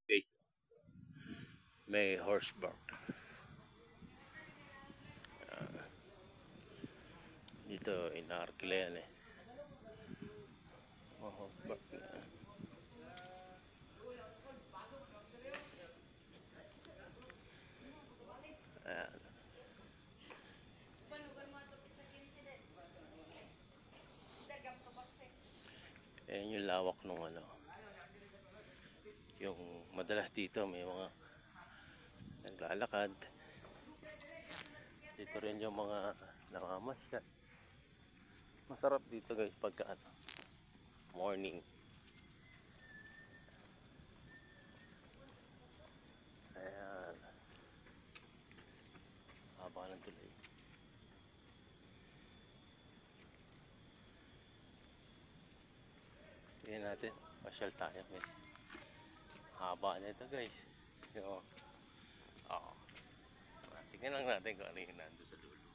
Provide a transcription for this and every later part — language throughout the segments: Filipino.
Guys, may horse bark. Dito, inaarkila yan eh. Oh, horse bark. Ayan. Ayan yung lawak nung ano. Yung madalas dito may mga naglalakad. Dito rin yung mga namamasyal. Masarap dito guys pagka ano, morning. Ayan. Haba ng tuloy. Tingnan natin. Pasyal tayo guys. Haba na ito guys. So, oh. Tingnan lang natin kung ano yung nando sa dulo.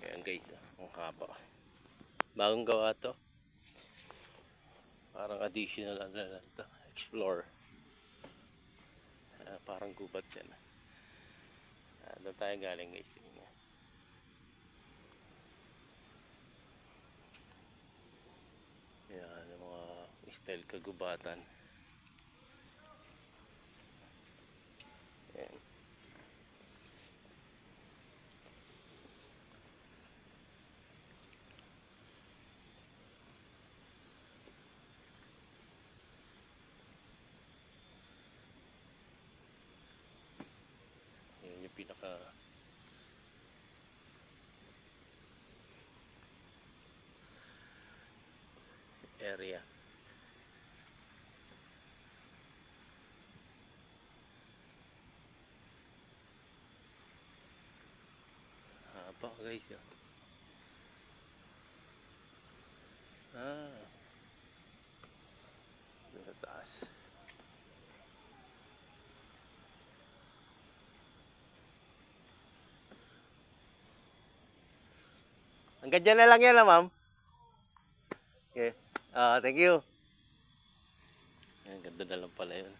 Ayan guys, ang haba. Bagong gawa to. Parang additional ano lang to. Explore. Parang gubat yan. Doon tayo galing guys. Yan, yung mga style kagubatan. Yan. Yan yung pinaka area. Haba guys yan. Dun sa taas. Hanggang dyan na lang yan ma'am. Okay. Thank you. Ang ganda na lang pala yun.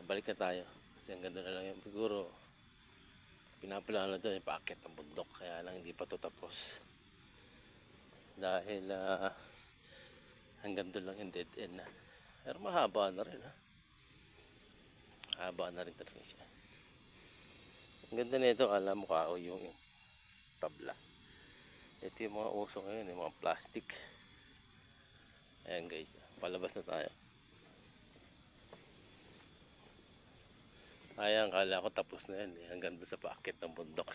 Balik na tayo. Kasi ang ganda na lang yun. Siguro, pinaplano doon yung paakit ng bundok. Kaya lang hindi pa ito tapos. Dahil hanggang doon lang yung dead end na. Pero mahaba na rin ha. Mahaba na rin talaga siya. Ang ganda nito, alam mo kao yung tabla. Ito yung mga uso ngayon, yung mga plastic. Ayan guys, palabas na tayo. Ayan, kala ko tapos na yan eh. Hanggang doon sa paakit ng bundok.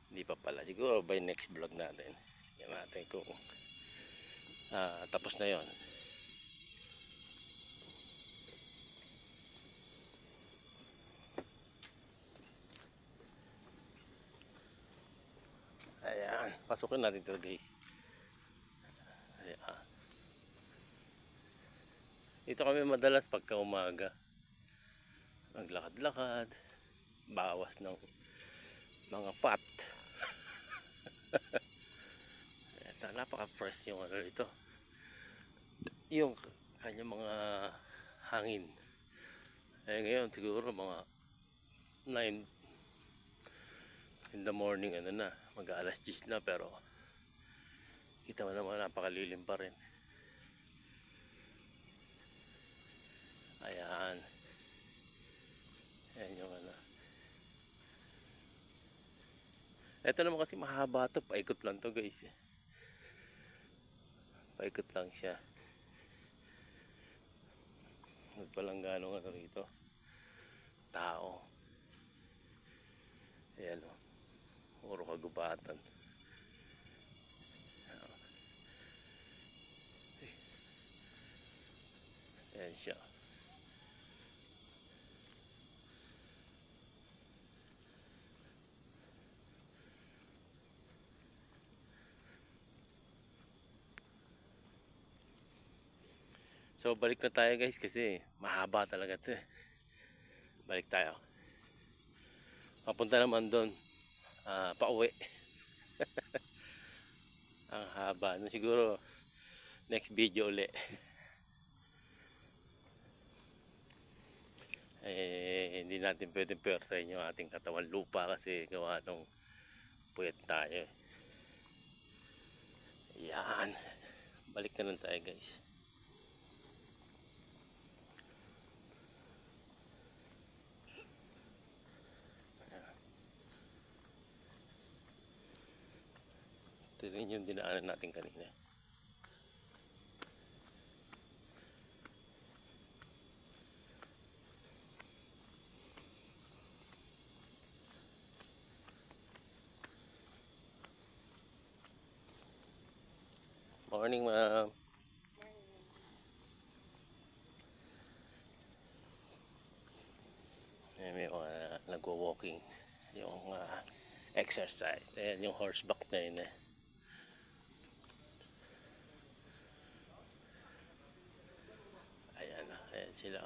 Hindi pa pala. Siguro by next vlog natin. Yan natin kung tapos na yon. Ayan, pasukin natin ito guys. Ayan. Dito kami madalas pagka umaga. Maglakad-lakad. Bawas ng mga pot. Napaka-fresh yung ano ito. Yung kanyang mga hangin. Ngayon siguro mga 9 in the morning ano na, mag-alas 10 na, pero kita mo naman napakalilim pa rin. Ayan. Ayan yung ano. Ito naman kasi mahaba to, paikot lang to guys eh. Paikot lang siya. Walang ganong ano rito. Tao. Ayan o. Puro kagubatan. Ayan siya. So balik na tayo guys kasi mahaba talaga ito eh. Balik tayo. Papunta naman doon, pauwi. Ang haba. No, siguro next video uli. Hindi natin pwedeng pwersahin yung ating katawan lupa kasi gawa nung puyat tayo. Yan. Balik na lang tayo guys. Ito rin yung dinaanan natin kanina. Morning, ma'am. May nagwo-walking yung exercise. Ayan yung horseback na yun eh. Ayan, ayan sila.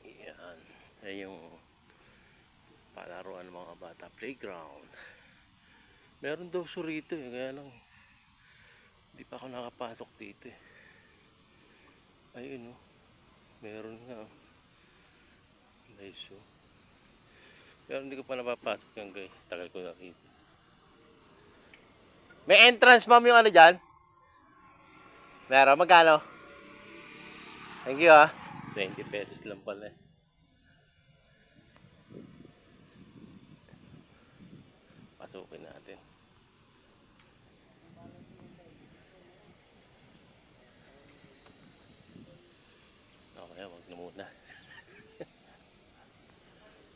Ayan. Ayan yung palaruan ng mga bata. Playground. Meron daw rito eh. Kaya lang hindi pa ako nakapasok dito eh. Ayun oh. Meron nga. Nice oh. Pero hindi ko pa napapasok yan guys. Tagal ko nakita. May entrance ma'am yung ano dyan? Meron. Magkano? Thank you ah. 20 pesos lang pala eh. Pasukin natin. Okay, wag na muna.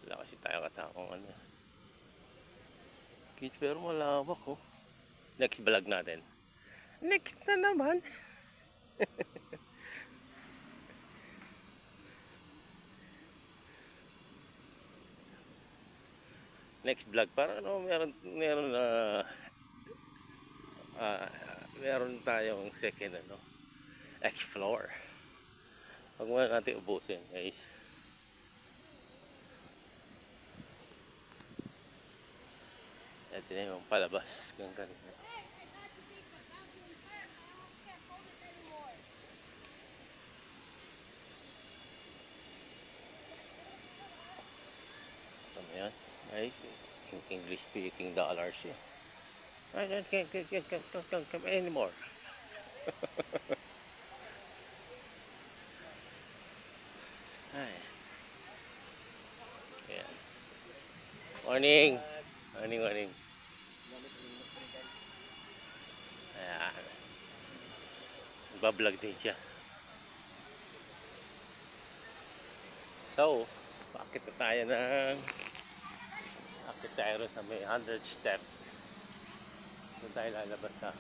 Wala kasi tayo kasakong ano. Kids, pero malawak oh. Next vlog natin. Next na naman. Next vlog para ano, meron tayong second ano, explore. Huwag muna natin ubusin guys. Ito na yung palabas kung kanina. Ito na yan guys, English speaking dollars yun. I can't come anymore. Ay. Ayan. Morning. Morning. Ayan. Nagbablog din siya. So, bakit na tayo sa may 100 step. Doon tayo lalabas na.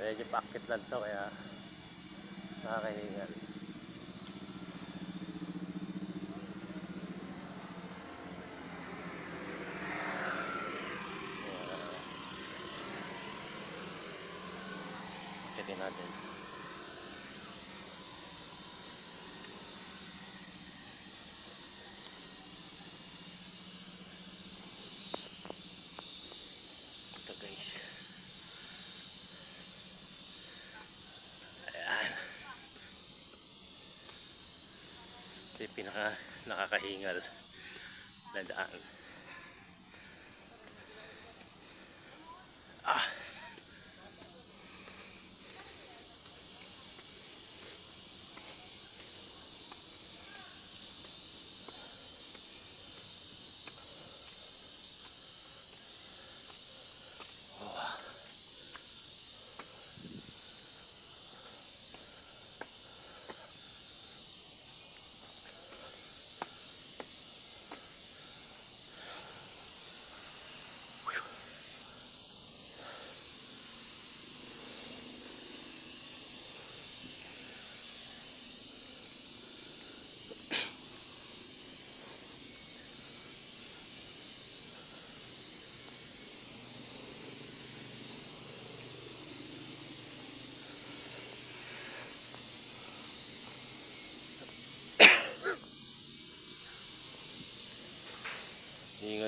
Medyo paakit lang to kaya nakakahingal. Akitin natin. Ito guys. Ayan. Ito yung pinaka nakakahingal na daan.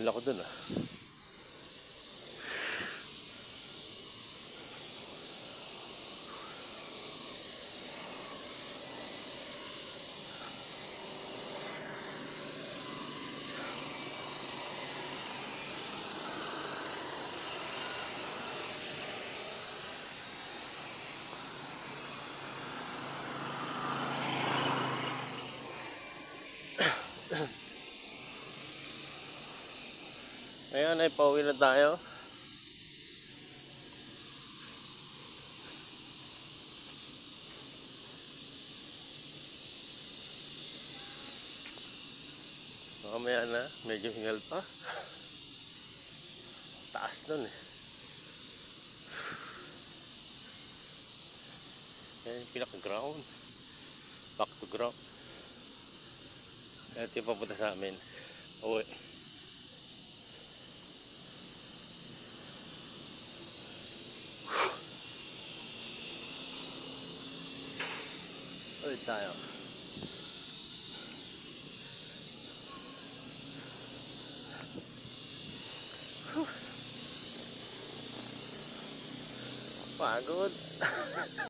Mahal ako dun ah. Ngayon ay pauwi na tayo. Mamaya na, medyo hingal pa. Taas nun eh. Yan yung pinaka-ground. Back to ground. Ito yung papunta sa amin. Uwi. Ulit tayo. Pagod.